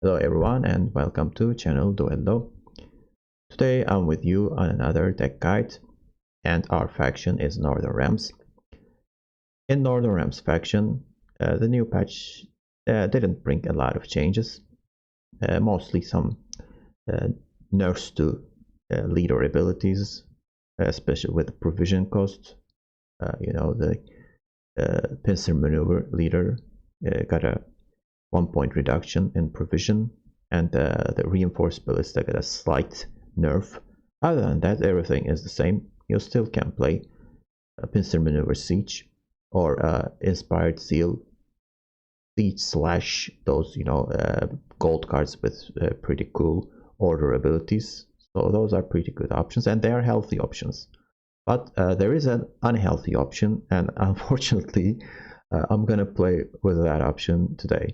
Hello everyone and welcome to channel Duello. Today I'm with you on another deck guide and our faction is Northern Realms. In Northern Realms faction, the new patch didn't bring a lot of changes, mostly some uh, nerfs to leader abilities, especially with provision cost. The pincer maneuver leader got a 1 point reduction in provision, and the reinforced ballista got a slight nerf. Other than that, everything is the same. You still can play pincer maneuver siege or inspired zeal siege slash those gold cards with pretty cool order abilities. So those are pretty good options, and they are healthy options. But there is an unhealthy option, and unfortunately, I'm gonna play with that option today.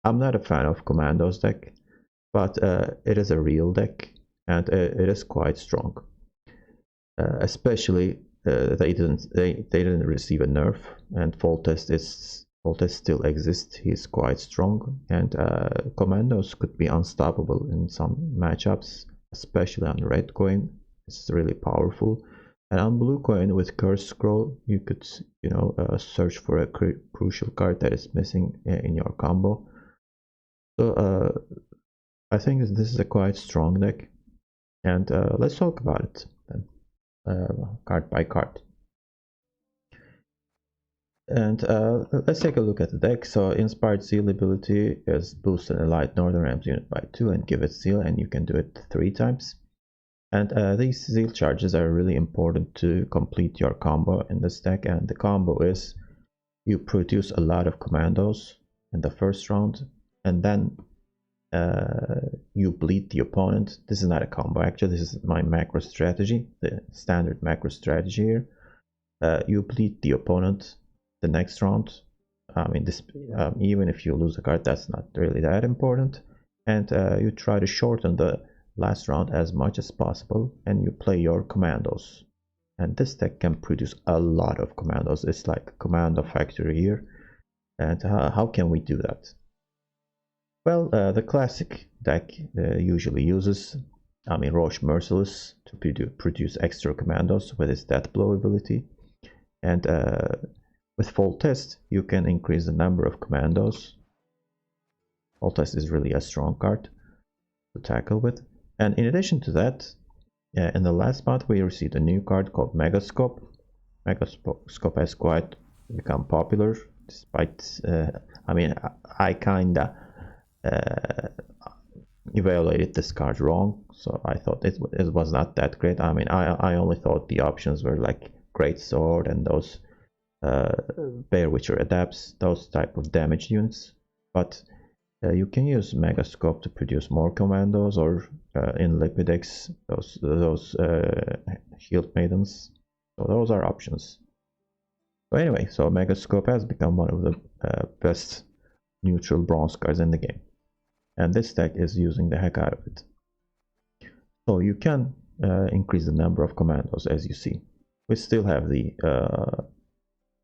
I'm not a fan of Commando's deck, but it is a real deck and it is quite strong. Especially they didn't receive a nerf, and Full Test still exists. He's quite strong, and Commandos could be unstoppable in some matchups, especially on red coin. It's really powerful. And on blue coin with Curse Scroll, you could search for a crucial card that is missing in your combo. So I think this is a quite strong deck, and let's talk about it then, card by card. And let's take a look at the deck. So Inspired Seal ability is boost an Elite Northern Realms unit by 2 and give it Seal, and you can do it 3 times. And these Seal charges are really important to complete your combo in this deck, and the combo is you produce a lot of commandos in the first round, and then you bleed the opponent. This is not a combo, actually. This is my macro strategy, the standard macro strategy here. You bleed the opponent the next round. I mean, even if you lose a card, that's not really that important. And you try to shorten the last round as much as possible, and you play your commandos. And this deck can produce a lot of commandos. It's like a commando factory here. And how can we do that? Well, the classic deck usually uses, Roche Merciless to produce extra commandos with its death blow ability. And with Full Test, you can increase the number of commandos. Full Test is really a strong card to tackle with. And in addition to that, in the last month, we received a new card called Megascope. Megascope has quite become popular, despite, I kinda evaluated this card wrong, so I thought it was not that great. I only thought the options were like Great Sword and those Bear Witcher adapts, those type of damage units, but you can use Megascope to produce more commandos, or in Lipidex those Shield Maidens. So those are options. So anyway, so Megascope has become one of the best neutral bronze cards in the game, and this deck is using the heck out of it. So you can increase the number of commandos, as you see. We still have the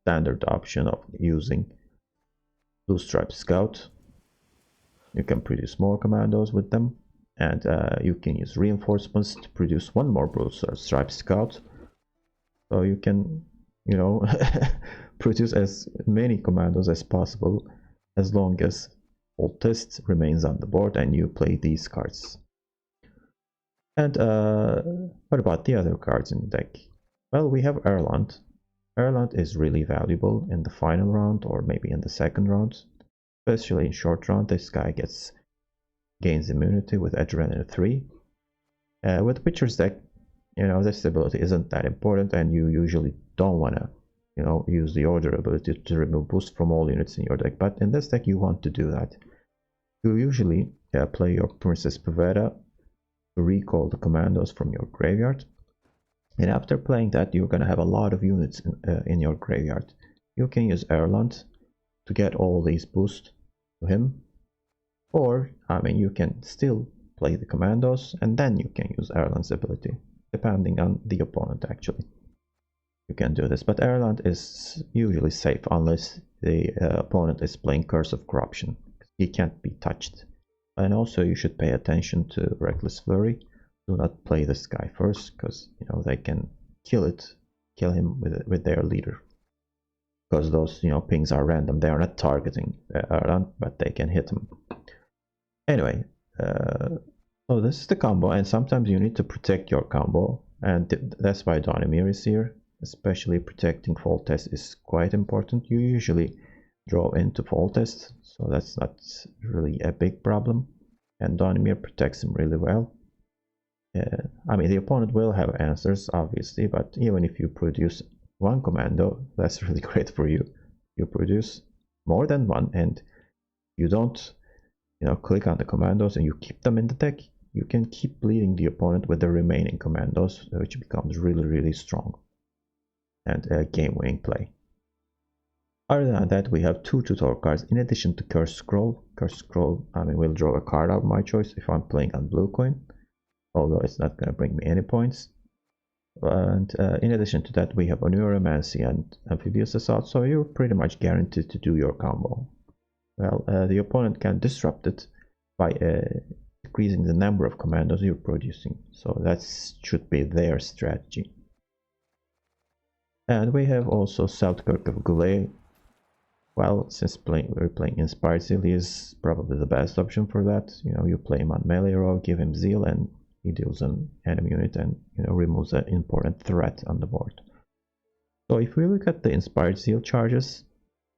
standard option of using Blue Stripe Scout. You can produce more commandos with them, and you can use reinforcements to produce one more Blue Stripe Scout. So you can, produce as many commandos as possible, as long as Full Test remains on the board and you play these cards. And what about the other cards in the deck? Well, we have Erland. Erland is really valuable in the final round, or maybe in the second round. Especially in short round, this guy gains immunity with Adrenaline 3. With Witcher's deck, this ability isn't that important, and you usually don't want to use the order ability to remove boost from all units in your deck, but in this deck you want to do that. You usually play your Princess Pavetta to recall the commandos from your graveyard, and after playing that you're going to have a lot of units in your graveyard. You can use Erland to get all these boosts to him, or you can still play the commandos and then you can use Erland's ability, depending on the opponent. Actually, you can do this, but Erland is usually safe unless the opponent is playing Curse of Corruption. He can't be touched. And also you should pay attention to Reckless Flurry. Do not play this guy first, because they can kill him with their leader. Because those pings are random. They are not targeting, but they can hit him. Anyway, so this is the combo, and sometimes you need to protect your combo, and that's why Donimir is here. Especially protecting Foltest is quite important. You usually draw into Foltest, so that's not really a big problem, and Donimir protects him really well. I mean, the opponent will have answers, obviously, but even if you produce one commando, that's really great for you. You produce more than one, and you don't click on the commandos and you keep them in the deck, you can keep bleeding the opponent with the remaining commandos, which becomes really strong and a game-winning play. Other than that, we have two tutorial cards in addition to Curse Scroll. Curse Scroll, I mean, will draw a card of my choice if I'm playing on blue coin, although it's not going to bring me any points. And in addition to that, we have Oneiromancy and Amphibious Assault, so you're pretty much guaranteed to do your combo. Well, the opponent can disrupt it by decreasing the number of commandos you're producing, so that should be their strategy. And we have also Selkirk of Goulet. Well, since we're playing Inspired Zeal, he is probably the best option for that. You play him on melee row, give him Zeal, and he deals an enemy unit and removes an important threat on the board. So if we look at the Inspired Zeal charges,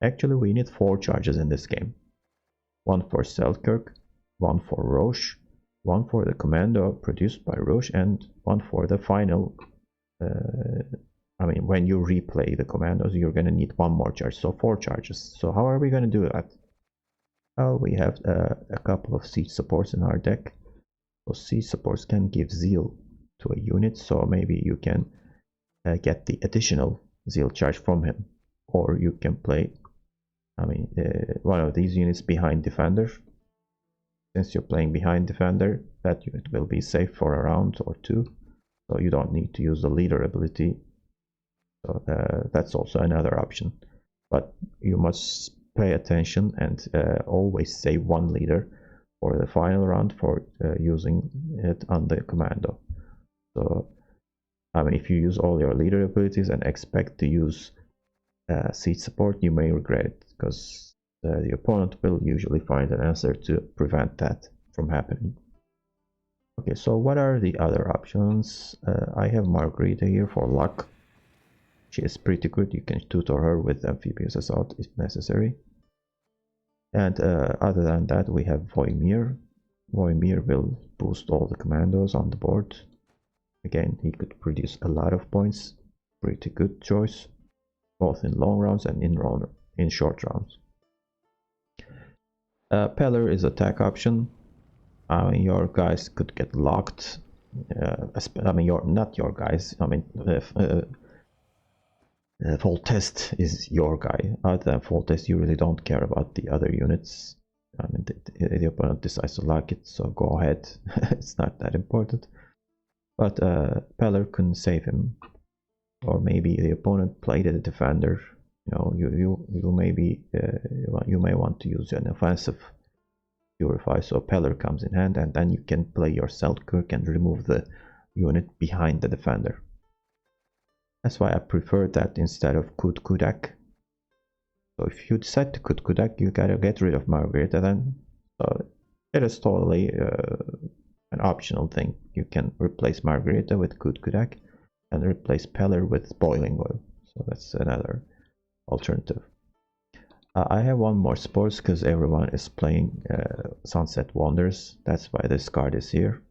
actually we need 4 charges in this game. One for Selkirk, one for Roche, one for the commando produced by Roche, and one for the final. I mean, when you replay the commandos, you're going to need one more charge, so 4 charges. So how are we going to do that? Well, we have a couple of siege supports in our deck. So siege supports can give Zeal to a unit, so maybe you can get the additional Zeal charge from him. Or you can play, one of these units behind Defender. Since you're playing behind Defender, that unit will be safe for a round or 2, so you don't need to use the leader ability. So that's also another option, but you must pay attention and always save one leader for the final round for using it on the commando. So if you use all your leader abilities and expect to use siege support, you may regret it, because the opponent will usually find an answer to prevent that from happening. Okay, so what are the other options? I have Margarita here for luck. She is pretty good. You can tutor her with Amphibious Assault if necessary. And other than that, we have Voimir. Voimir will boost all the commandos on the board. Again, he could produce a lot of points. Pretty good choice, both in long rounds and in short rounds. Peller is attack option. Your guys could get locked. Not your guys. Foltest is your guy. Other than Foltest, you really don't care about the other units. The opponent decides to lock it, so go ahead. It's not that important. But Peller couldn't save him, or maybe the opponent played a defender. You may want to use an offensive Purify, so Peller comes in hand, and then you can play your Selkirk and remove the unit behind the defender. That's why I prefer that instead of Kudak. So if you decide to Kudak, you gotta get rid of Margarita then. So it is totally an optional thing. You can replace Margarita with Kudak and replace Peller with Boiling Oil. So that's another alternative. I have one more sports because everyone is playing Sunset Wonders. That's why this card is here.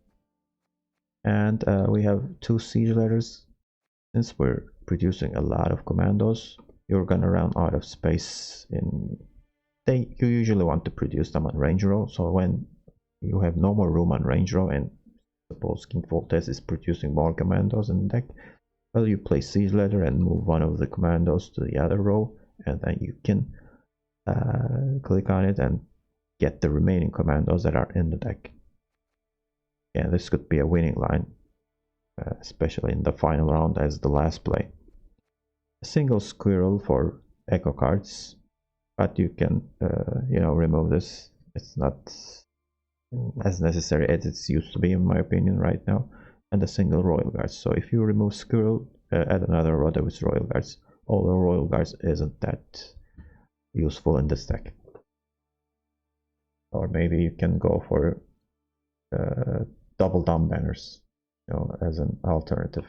And we have 2 siege letters. Since we're producing a lot of commandos, you're gonna run out of space you usually want to produce them on range row, so when you have no more room on range row and suppose King Foltest is producing more commandos in the deck, well, you play siege letter and move one of the commandos to the other row, and then you can click on it and get the remaining commandos that are in the deck. Yeah, this could be a winning line. Especially in the final round as the last play. A single squirrel for echo cards, but you can remove this. It's not as necessary as it used to be, in my opinion, right now, and a single Royal Guards. So if you remove Squirrel, add another Rhoda with Royal Guards. Although Royal Guards isn't that useful in this deck. Or maybe you can go for double dumb banners, as an alternative.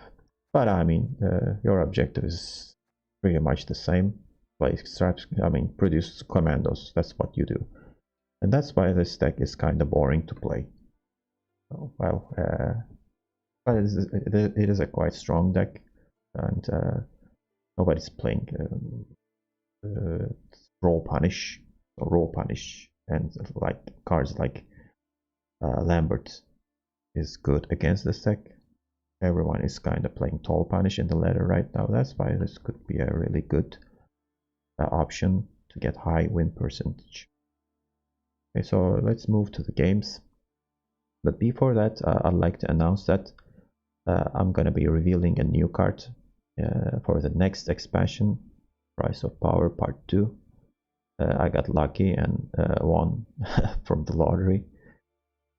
But I mean, your objective is pretty much the same. Play straps, produce commandos. That's what you do, and that's why this deck is kind of boring to play. Oh, well, but it is a quite strong deck, and nobody's playing roll punish, and like cards like Lambert is good against this deck. Everyone is kind of playing tall punish in the ladder right now. That's why this could be a really good option to get high win percentage. Okay, so let's move to the games. But before that, I'd like to announce that I'm gonna be revealing a new card for the next expansion, Price of Power Part 2. I got lucky and won from the lottery.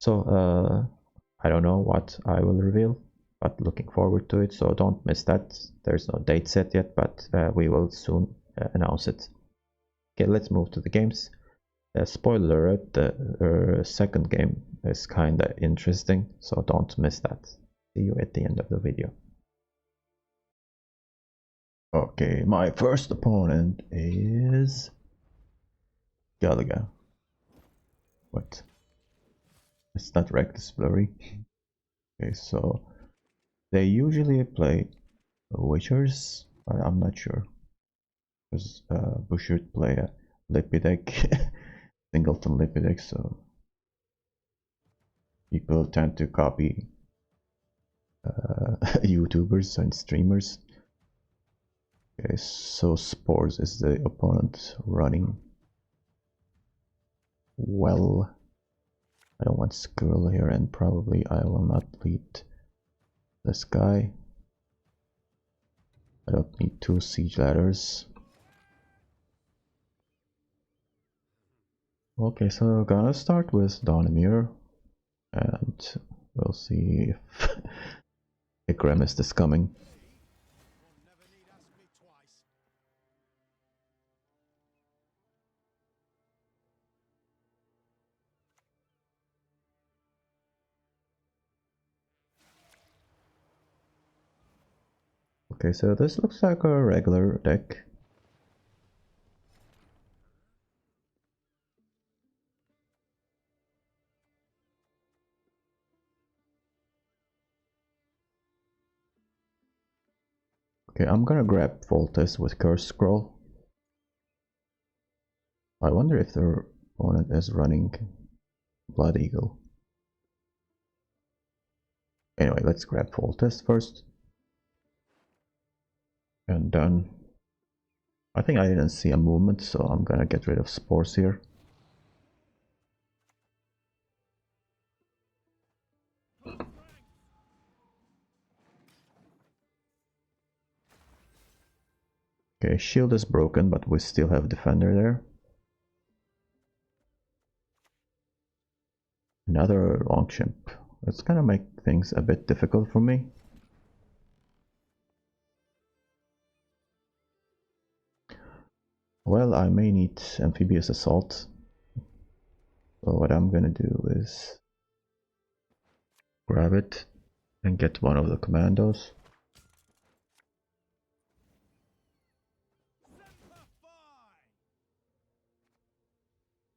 So I don't know what I will reveal, but looking forward to it, so don't miss that. There's no date set yet, but we will soon announce it. Okay, let's move to the games. Spoiler alert, the second game is kinda interesting, so don't miss that. See you at the end of the video. Okay, my first opponent is Galaga. What? It's not Reckless Flurry. Okay, so they usually play Witchers, but I'm not sure. Because Bushard play a Lippy deck, Singleton Lippy deck, so people tend to copy YouTubers and streamers. Okay, so Spores is the opponent running. Well, I don't want Squirrel here, and probably I will not lead this guy. I don't need 2 siege ladders. Okay, so gonna start with Dawnmere, and we'll see if a Grimmist is coming. Okay, so this looks like a regular deck. Okay, I'm gonna grab Voltes with Curse Scroll. I wonder if their opponent is running Blood Eagle. Anyway, let's grab Voltes first. And then I think I didn't see a movement, so I'm gonna get rid of Spores here. Okay, shield is broken, but we still have Defender there. Another Longship. It's gonna make things a bit difficult for me. Well, I may need Amphibious Assault. So what I'm gonna do is grab it and get one of the commandos.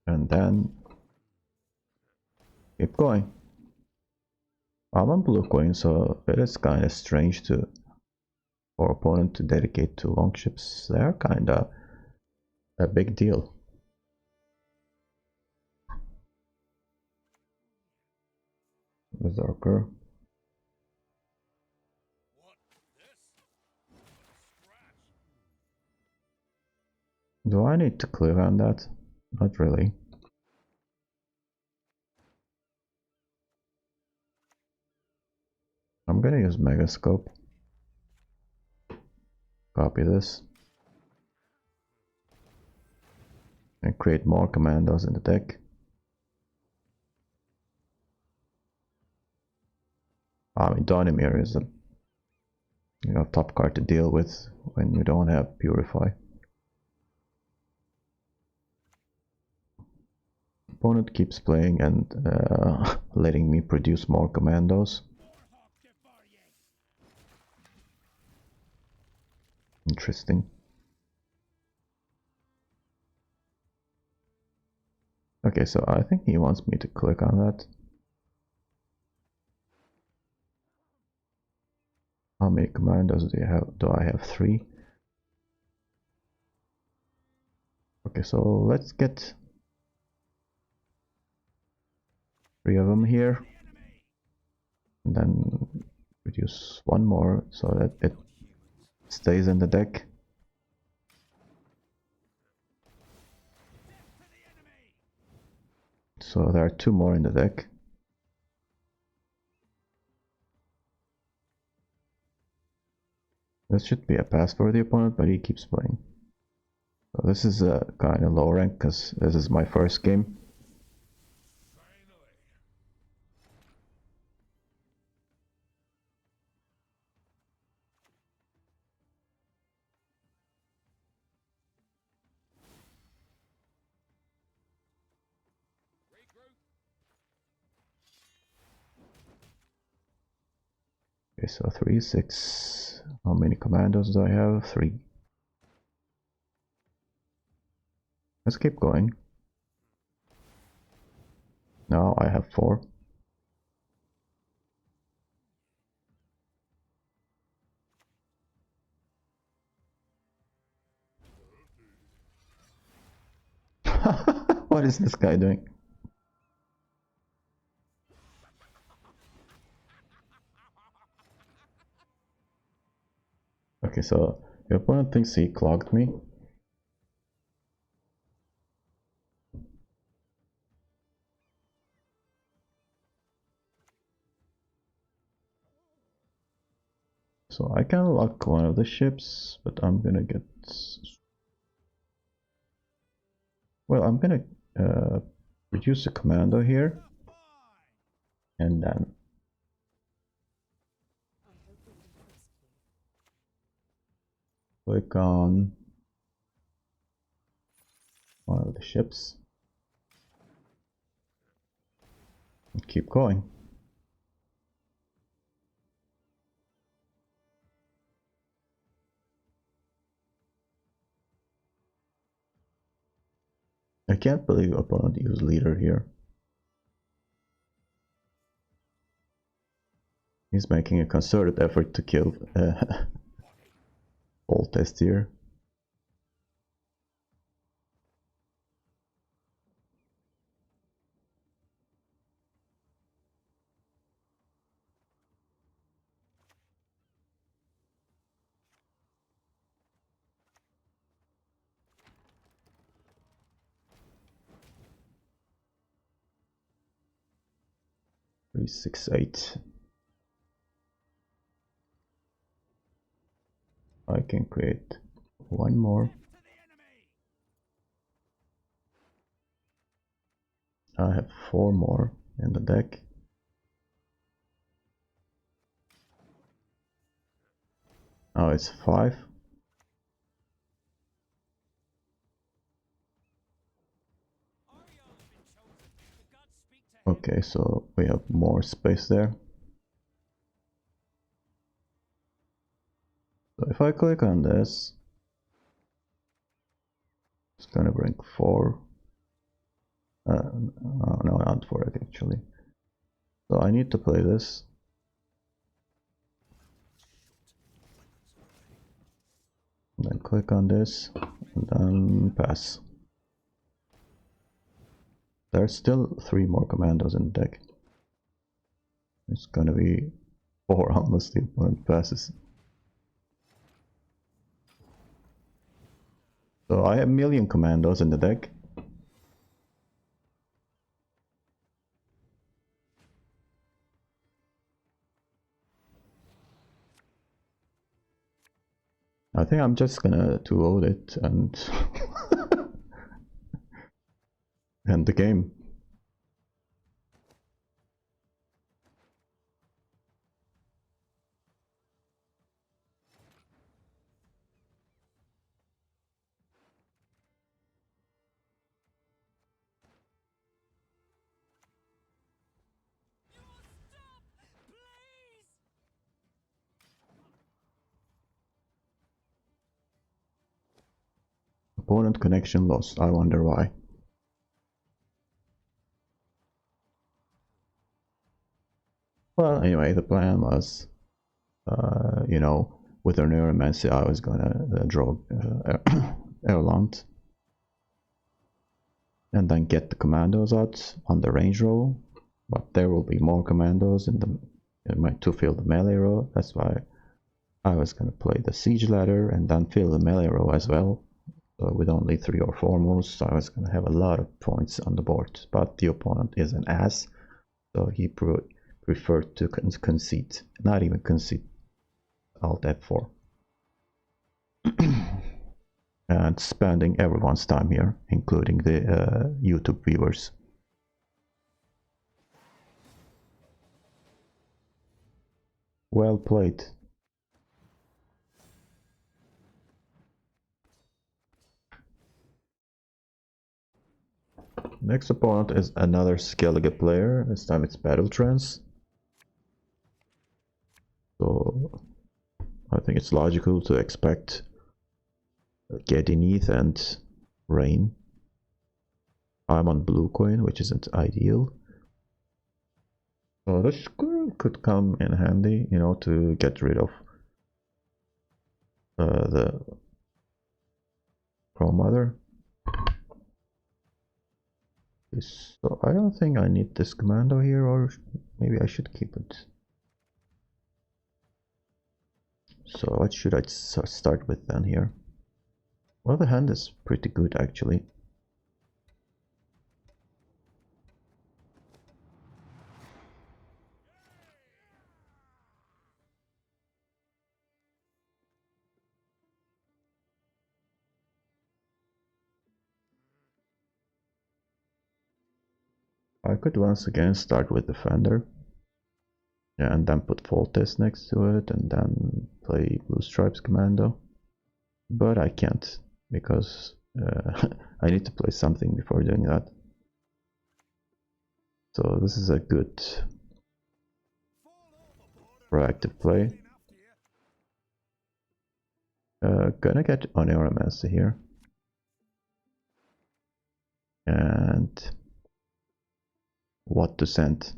And then keep going. I'm on blue coin, so it is kind of strange for opponent to dedicate 2 longships. They're kind of a big deal. Berserker. Do I need to clear on that? Not really. I'm gonna use Megascope. Copy this. And create more commandos in the deck. I mean, Donimir is a top card to deal with when you don't have Purify. Opponent keeps playing and letting me produce more commandos. Interesting. Okay, so I think he wants me to click on that. How many commandos do you have? Do I have 3? Okay, so let's get 3 of them here. And then reduce 1 more so that it stays in the deck. So there are 2 more in the deck. This should be a pass for the opponent, but he keeps playing. So this is a kind of low rank because this is my first game. Okay, so 3, 6. How many commandos do I have? 3. Let's keep going. Now I have 4. What is this guy doing? Okay, so your opponent thinks he clogged me. So I can lock one of the ships, but I'm gonna get... Well, I'm gonna reduce the commando here. And then click on one of the ships. And keep going. I can't believe opponent used leader here. He's making a concerted effort to kill all test here. Three, 6, 8. I can create 1 more. I have 4 more in the deck. Oh, it's 5. Okay, so we have more space there. So if I click on this, it's gonna bring 4. No, not 4 actually. So I need to play this. And then click on this, and then pass. There's still 3 more commandos in the deck. It's gonna be 4 unless the opponent passes. So I have a million commandos in the deck. I think I'm just gonna 2-0 it and end the game. Opponent connection lost. I wonder why. Well, anyway, the plan was, you know, with our Neuromancy, I was gonna draw Erland and then get the commandos out on the range row. But there will be more commandos in my to fill the melee row. That's why I was gonna play the siege ladder and then fill the melee row as well. So with only 3 or 4 moves, I was gonna have a lot of points on the board. But the opponent is an ass, so he preferred to concede, not even concede. Alt F4. And spending everyone's time here, including the YouTube viewers. Well played. Next opponent is another Skellige player. This time it's Battle Trance. So I think it's logical to expect Gedinith and Rain. I'm on blue coin, which isn't ideal. So this could come in handy, you know, to get rid of the Crow Mother. So I don't think I need this commando here, or maybe I should keep it. So what should I start with then here? Well, the hand is pretty good actually. I could once again start with Defender. Yeah, and then put Foltest next to it, and then play Blue Stripes Commando. But I can't, because I need to play something before doing that. So this is a good proactive play. Gonna get Oneiromancer here. And what to send?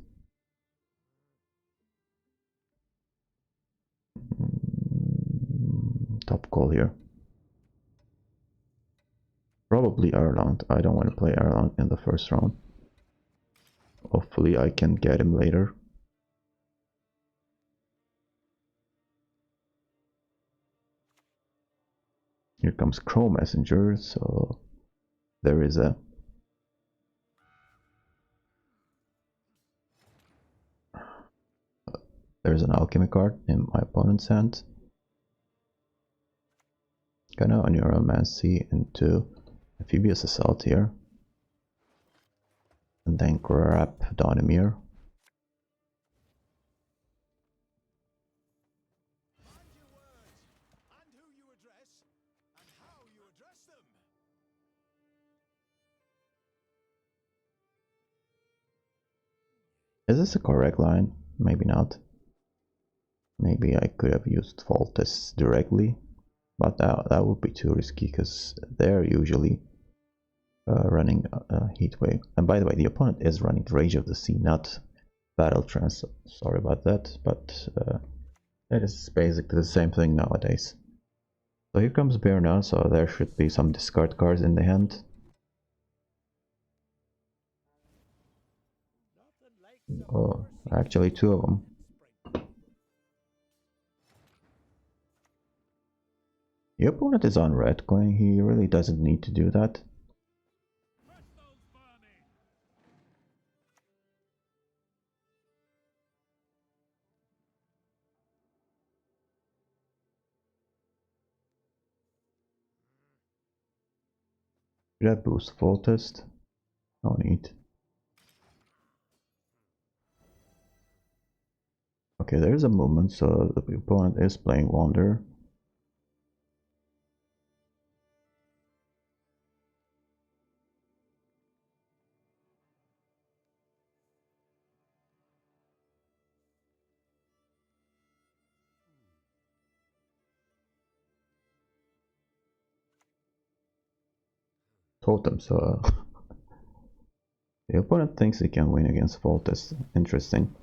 Top call here. Probably Erland. I don't want to play Erland in the first round. Hopefully I can get him later. Here comes Crow Messenger, so there is a there's an alchemy card in my opponent's hand. Gonna Oneiromancy into Amphibious Assault here. And then grab Donimir. Is this a correct line? Maybe not. Maybe I could have used Foltest directly, but that would be too risky because they're usually running Heatwave. And by the way, the opponent is running Rage of the Sea, not Battle Trance. Sorry about that, but it is basically the same thing nowadays. So here comes Berna, so there should be some discard cards in the hand. Oh, actually 2 of them. The opponent is on red coin, he really doesn't need to do that. Should I boost Foltest? No need. Okay, there's a movement, so the opponent is playing Wander. totem, so the opponent thinks he can win against Volt. Is interesting.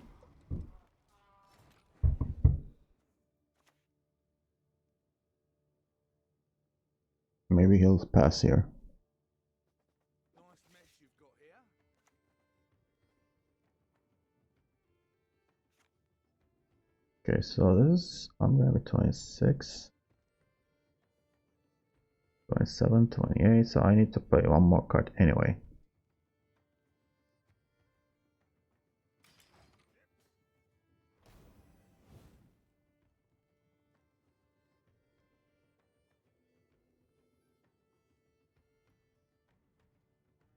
Maybe he'll pass here. Okay, so this I'm gonna be 26, 27, 28, so I need to play one more card anyway.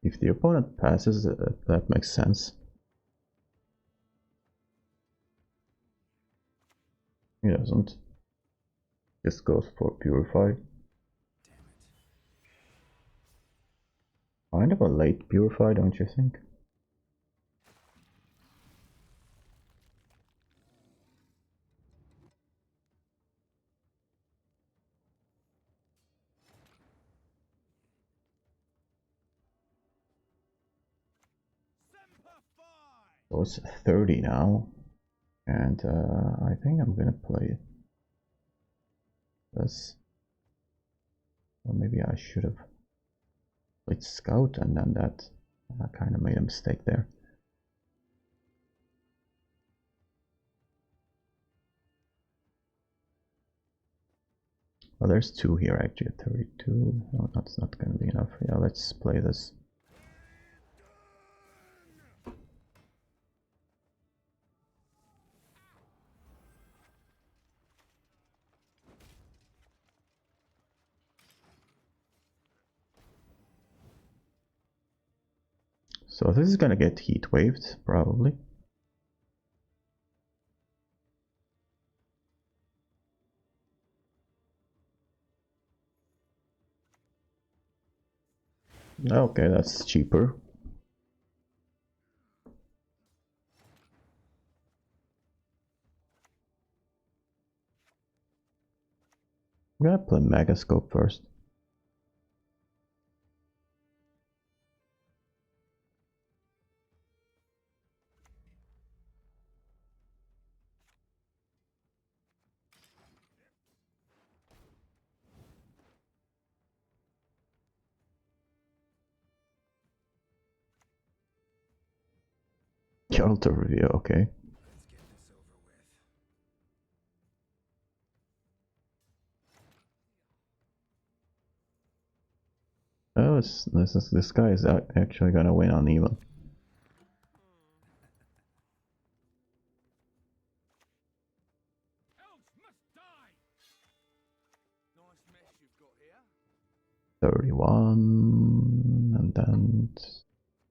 If the opponent passes, that makes sense. He doesn't. Just goes for Purified. Kind of a late Purify, don't you think? So it's 30 now, and I think I'm gonna play this. Or maybe I should have played Scout and then that. I kind of made a mistake there. Well, there's two here actually, 32. No, that's not gonna be enough. Yeah, let's play this. So this is gonna get heat waved, probably. Okay, that's cheaper. I'm gonna play Megascope first. Character review, okay. Oh, this guy is actually gonna win on even. Nice 31, and then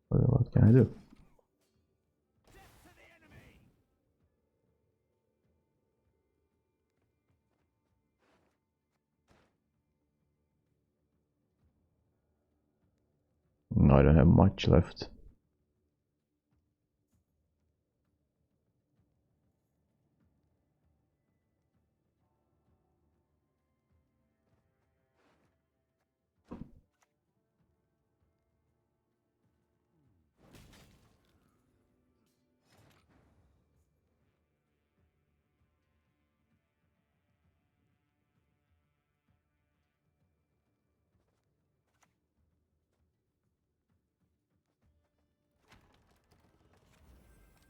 what can I do? No, I don't have much left.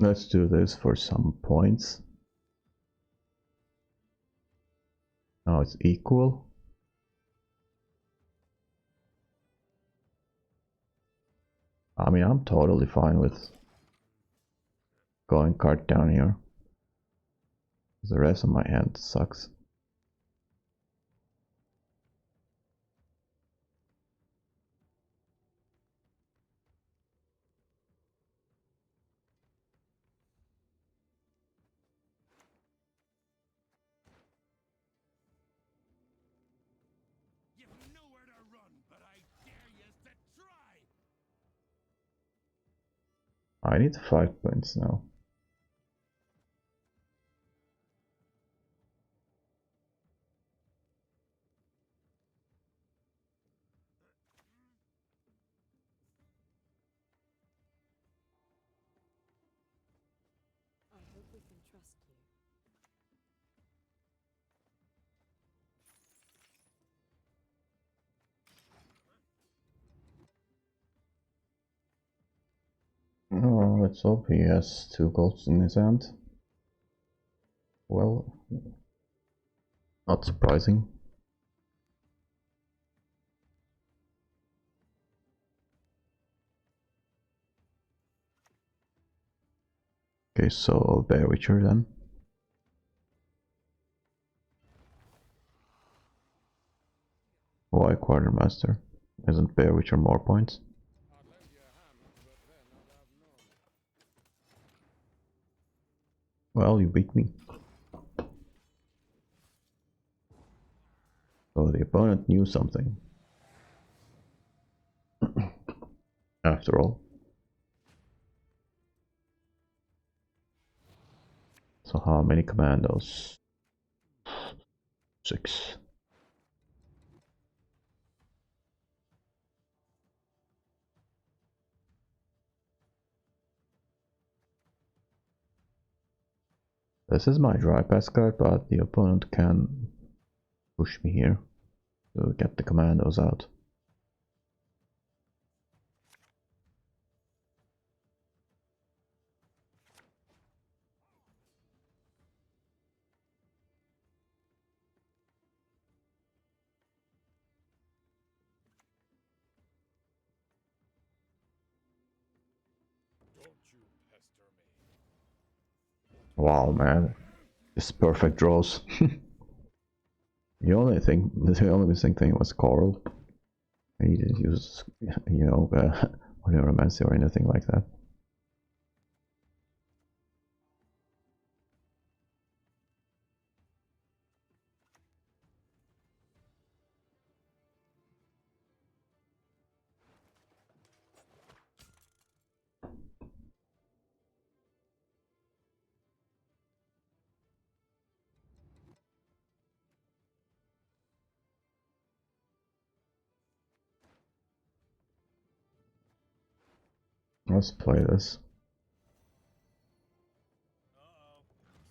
Let's do this for some points. Now it's equal. I mean, I'm totally fine with going card down here. The rest of my hand sucks. I need 5 points now. We can trust you. Oh, let's hope he has 2 golds in his hand. Well, not surprising. Okay, so Bear Witcher then. Why Quartermaster? Isn't Bear Witcher more points? Well, you beat me. So the opponent knew something. After all. So how many commandos? 6. This is my dry pass card, but the opponent can push me here to get the commandos out. Wow, man, this perfect draws. The only missing thing was Coral. He didn't use, you know, Neuromancy or anything like that. Let's play this.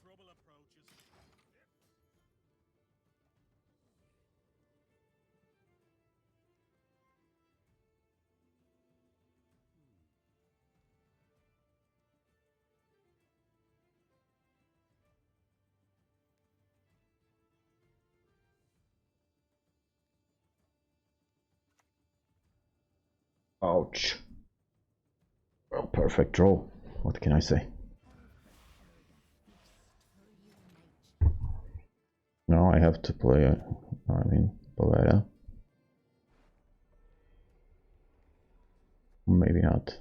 Trouble approaches. Ouch. Well, perfect draw. What can I say? Now I have to play, Bolera. Maybe not.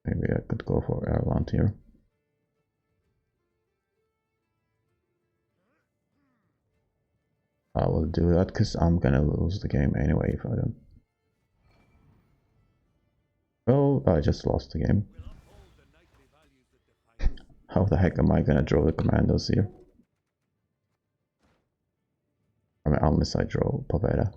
Maybe I could go for Erland here. I will do that because I'm gonna lose the game anyway if I don't. Well, I just lost the game. How the heck am I gonna draw the commandos here? I mean, unless I draw Poveda.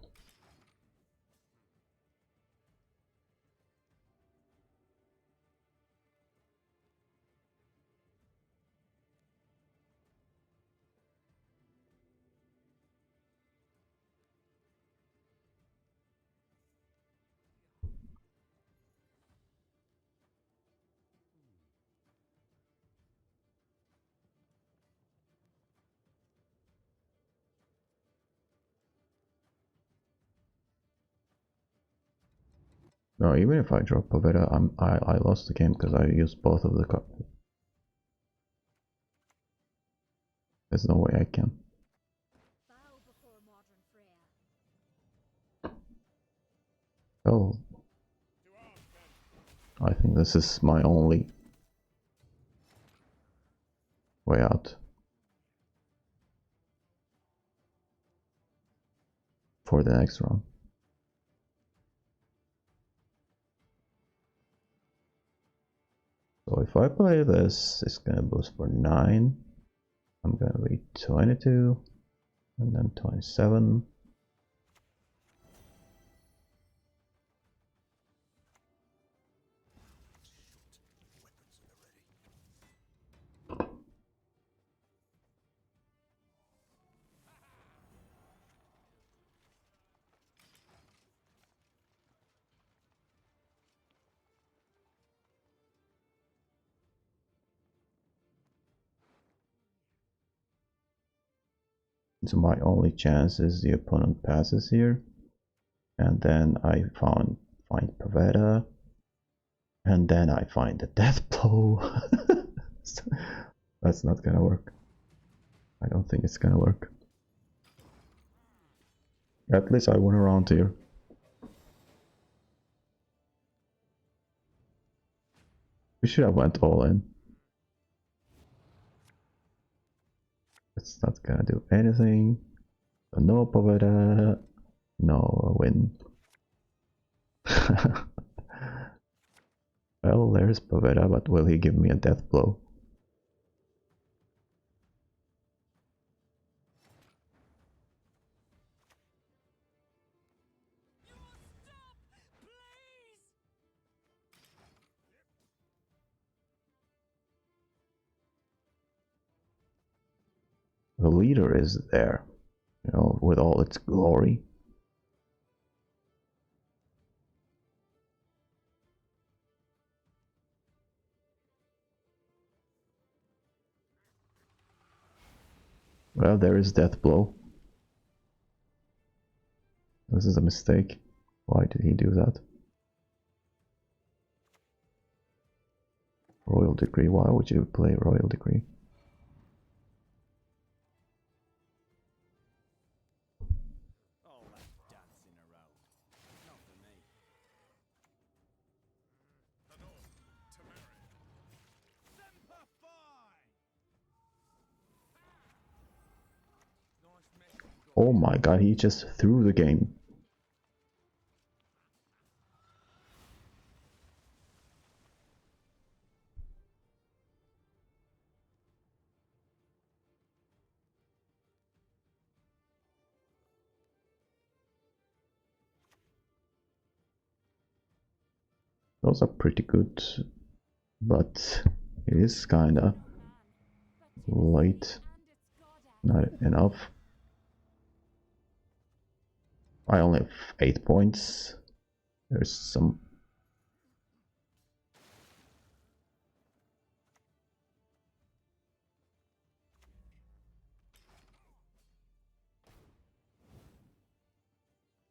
No, even if I draw Poveda, I lost the game because I used both of the cards. There's no way I can. Oh, I think this is my only way out for the next round. So if I play this, it's gonna boost for 9. I'm gonna be 22, and then 27. So my only chance is the opponent passes here. And then I find Pavetta. And then I find the death blow. That's not gonna work. I don't think it's gonna work. At least I won a round here. We should have went all in. It's not gonna do anything. So no Pavetta, no win. Well, there's Pavetta, but will he give me a death blow? The leader is there, you know, with all its glory. Well, there is death blow. This is a mistake. Why did he do that? Royal Decree. Why would you play Royal Decree? All that dancing around. Not for me. Semper Fi! Nice mess you got. Oh my god, he just threw the game. Those are pretty good, but it is kinda late. Not enough. I only have 8 points. There's some.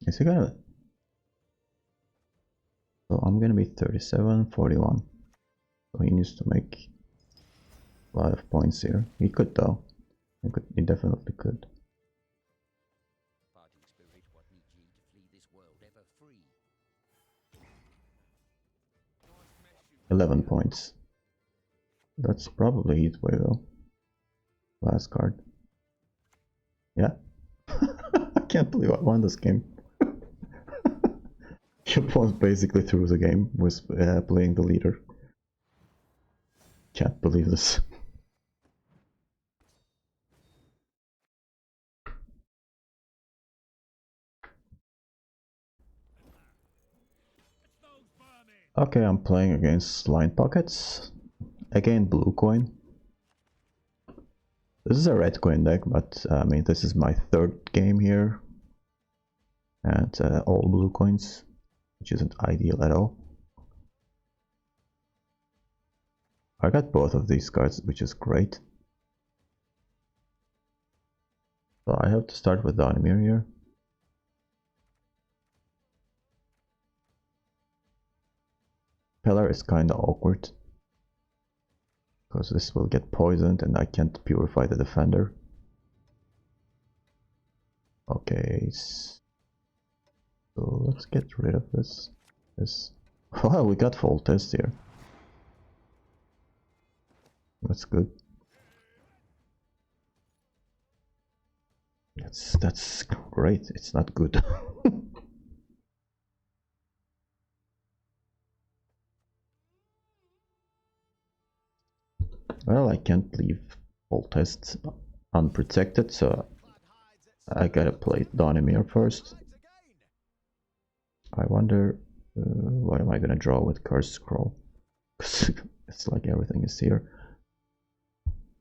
Is he gonna? So I'm gonna be 37, 41. So he needs to make a lot of points here. He could though. He definitely could. Fighting spirit, what need ye to flee this world ever free? 11 points. That's probably his way though. Last card. Yeah. I can't believe I won this game. Your opponent basically threw the game, was playing the leader. Can't believe this. Okay, I'm playing against Line Pockets. Again, blue coin. This is a red coin deck, but I mean, this is my third game here. And all blue coins, which isn't ideal at all. I got both of these cards, which is great. So I have to start with Donimir here. Pillar is kinda awkward, because this will get poisoned and I can't purify the defender. Okay, so let's get rid of this. Wow, we got full test here. That's good. That's great. It's not good. Well, I can't leave full tests unprotected, so I gotta play Donimir first. I wonder what am I gonna draw with Curse Scroll? It's like everything is here.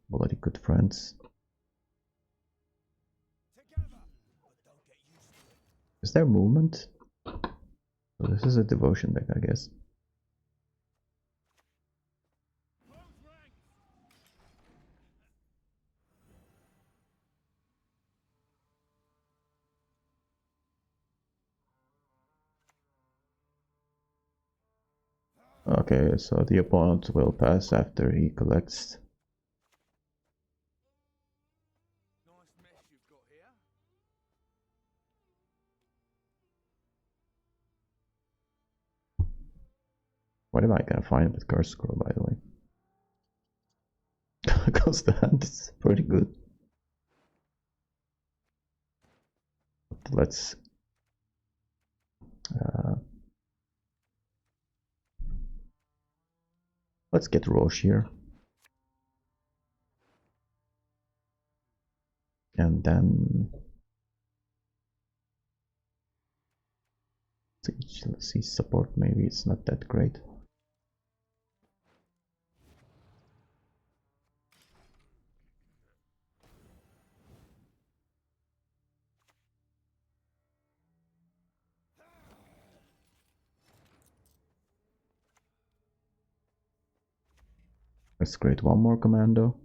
Bloody good friends. Is there movement? So this is a devotion deck, I guess. Okay, so the opponent will pass after he collects. Nice mess you've got here. What am I gonna find with Curse Scroll, by the way? Because the hand is pretty good. But let's get Roche here. And then let's see, support, maybe it's not that great. Let's create one more commando.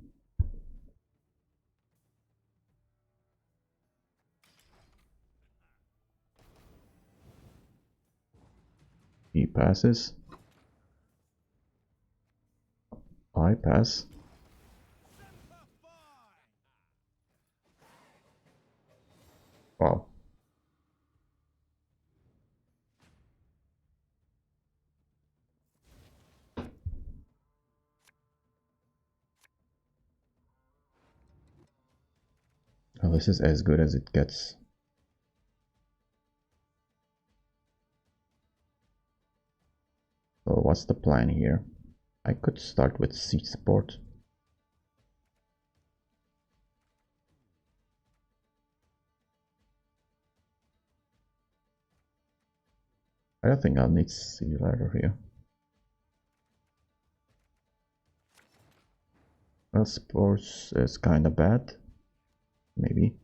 He passes. I pass. Wow. Oh, this is as good as it gets. So what's the plan here? I could start with siege support. I don't think I'll need siege ladder here. Well, sports is kind of bad. Maybe.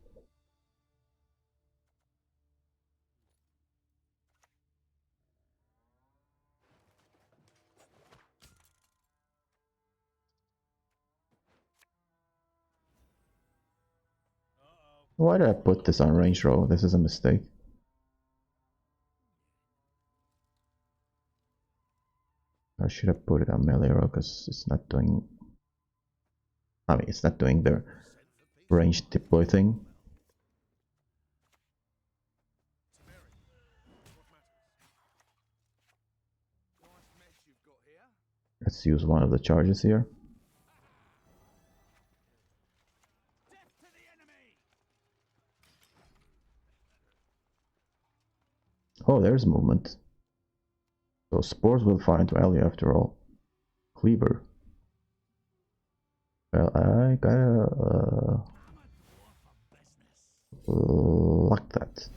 Why did I put this on range row? This is a mistake. I should have put it on melee row because it's not doing... I mean, it's not doing the range deploy thing. Nice mess you've got here. Let's use one of the charges here. Death to the enemy. Oh, there's movement. So spores will find value after all. Cleaver. Well, I gotta lock that.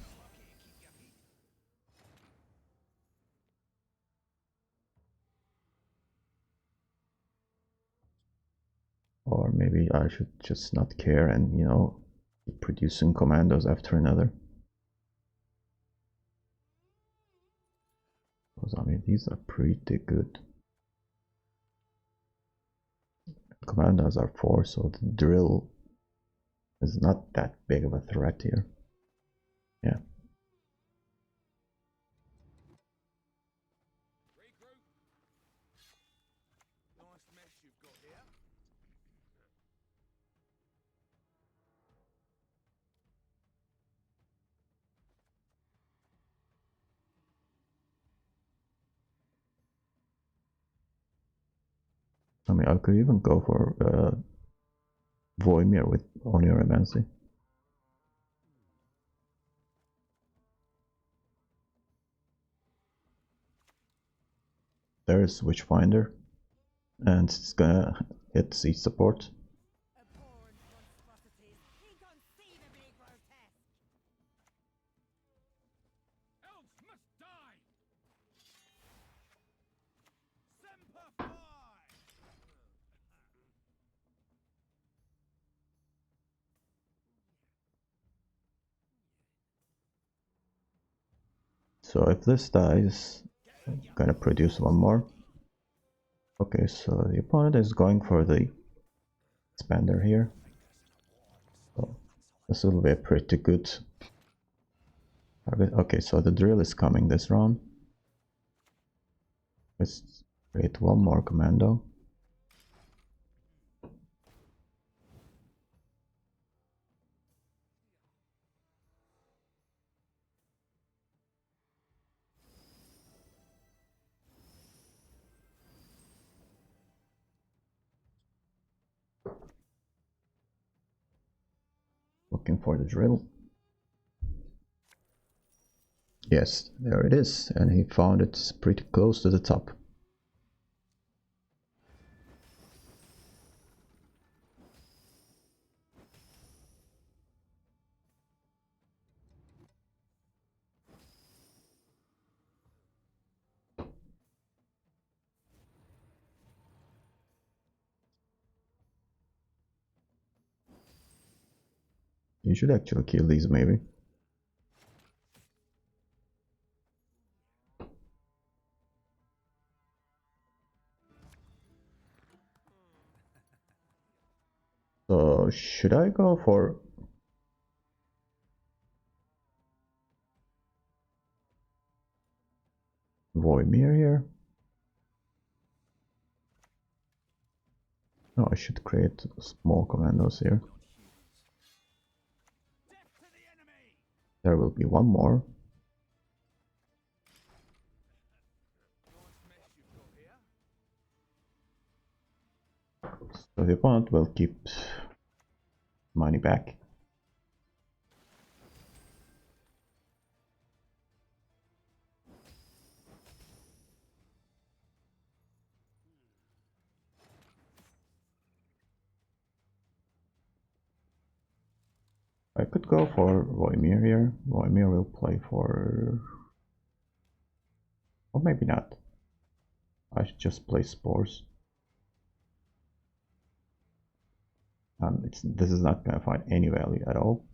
Or maybe I should just not care and, you know, keep producing commandos after another. Because, I mean, these are pretty good. Commandos are 4, so the drill is not that big of a threat here. Yeah. Regroup. Nice mess you've got here. I mean, I could even go for Voimir with Onioremancy. There's Witchfinder, and it's gonna hit siege support. Abhorrent monstrosities, inconceivably grotesque. Elves must die. Semper Fi. So if this dies, I'm gonna produce one more. Okay, so the opponent is going for the expander here. So this will be a pretty good target. Okay, so the drill is coming this round. Let's Create one more commando. Looking for the drill. Yes, there it is, and he found it pretty close to the top. You should actually kill these, maybe. So, should I go for... Voimir here? No, I should create small commandos here. Death to the enemy! There will be one more. Nice mess you've got here. So the opponent will keep money back. I could go for Voimir here. Voimir will play for... Or maybe not. I should just play Spores. And this is not gonna find any value at all.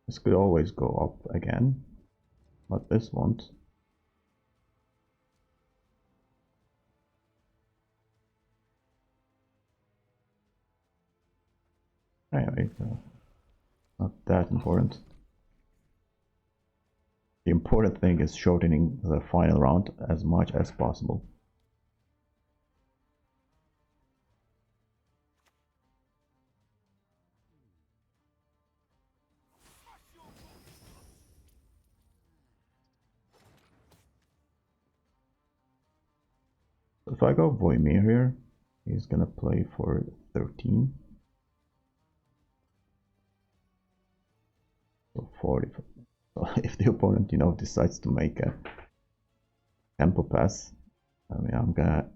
This could always go up again, but this won't. Anyway, not that important. The important thing is shortening the final round as much as possible. If I go Voimir here, he's gonna play for 13. So 40. So if the opponent, decides to make a tempo pass, I mean, I'm gonna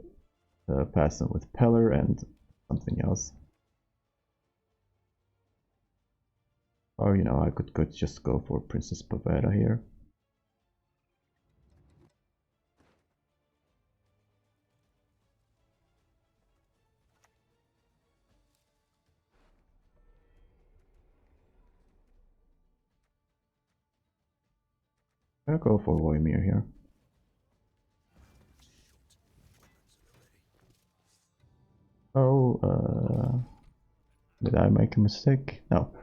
pass him with Peller and something else. Or, I could just go for Princess Pavetta here. I'll go for Voimir here. Oh, did I make a mistake? No.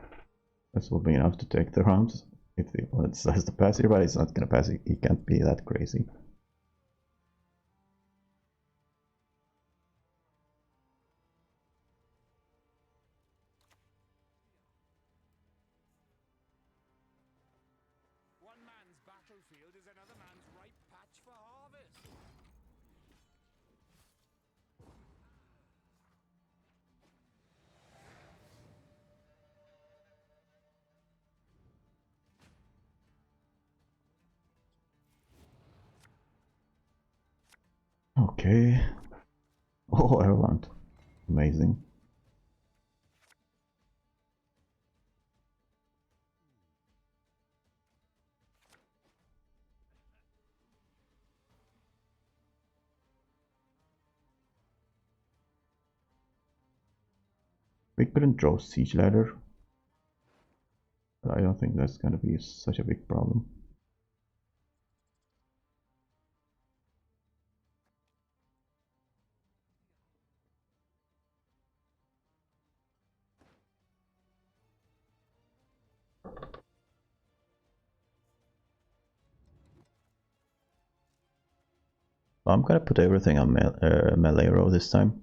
This will be enough to take the rounds. If the opponent decides to pass here, but he's not gonna pass, he can't be that crazy. One man's battlefield is another man's ripe patch for harvest. Okay. Oh, Ireland. Amazing. We couldn't draw Siege Ladder, but I don't think that's gonna be such a big problem. I'm gonna put everything on melee row this time.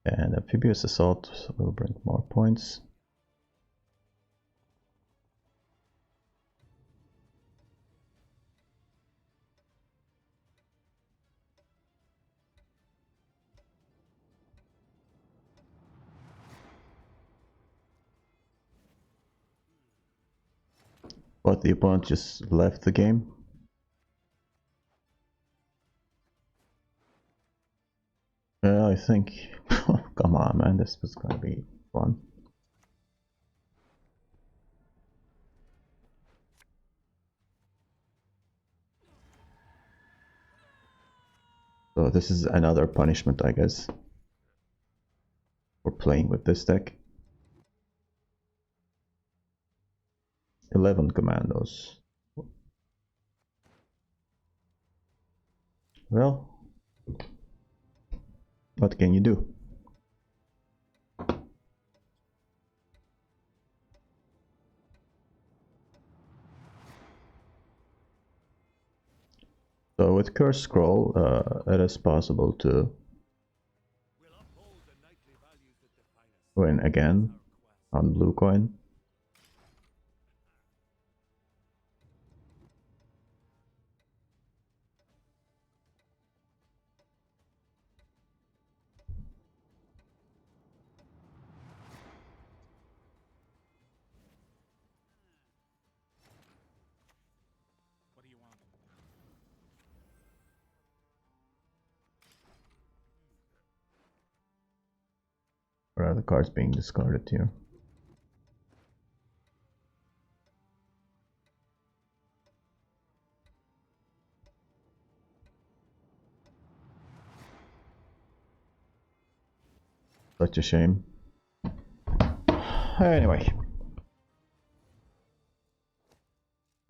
And amphibious assault will bring more points. But the opponent just left the game. I think, come on man, this was gonna be fun. So this is another punishment, I guess, for playing with this deck. 11 commandos. Well, what can you do? So with Curse Scroll, it is possible to win again on blue coin. What do you want? Where are the cards being discarded here? Such a shame. Anyway.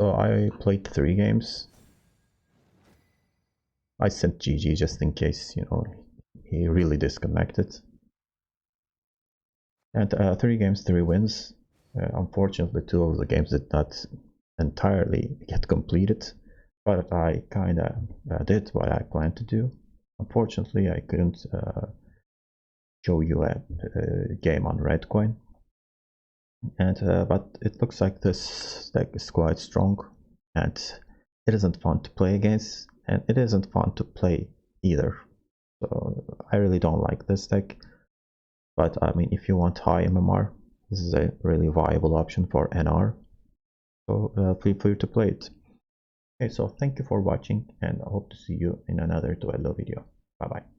So I played 3 games. I sent GG just in case, you know, he really disconnected. And 3 games, 3 wins. Unfortunately, 2 of the games did not entirely get completed, but I kinda did what I planned to do. Unfortunately, I couldn't show you a game on red coin. And but it looks like this deck is quite strong, and it isn't fun to play against, and it isn't fun to play either. So I really don't like this deck. But I mean, if you want high MMR, this is a really viable option for NR. So feel free to play it. Okay, so thank you for watching, and I hope to see you in another Duello video. Bye bye.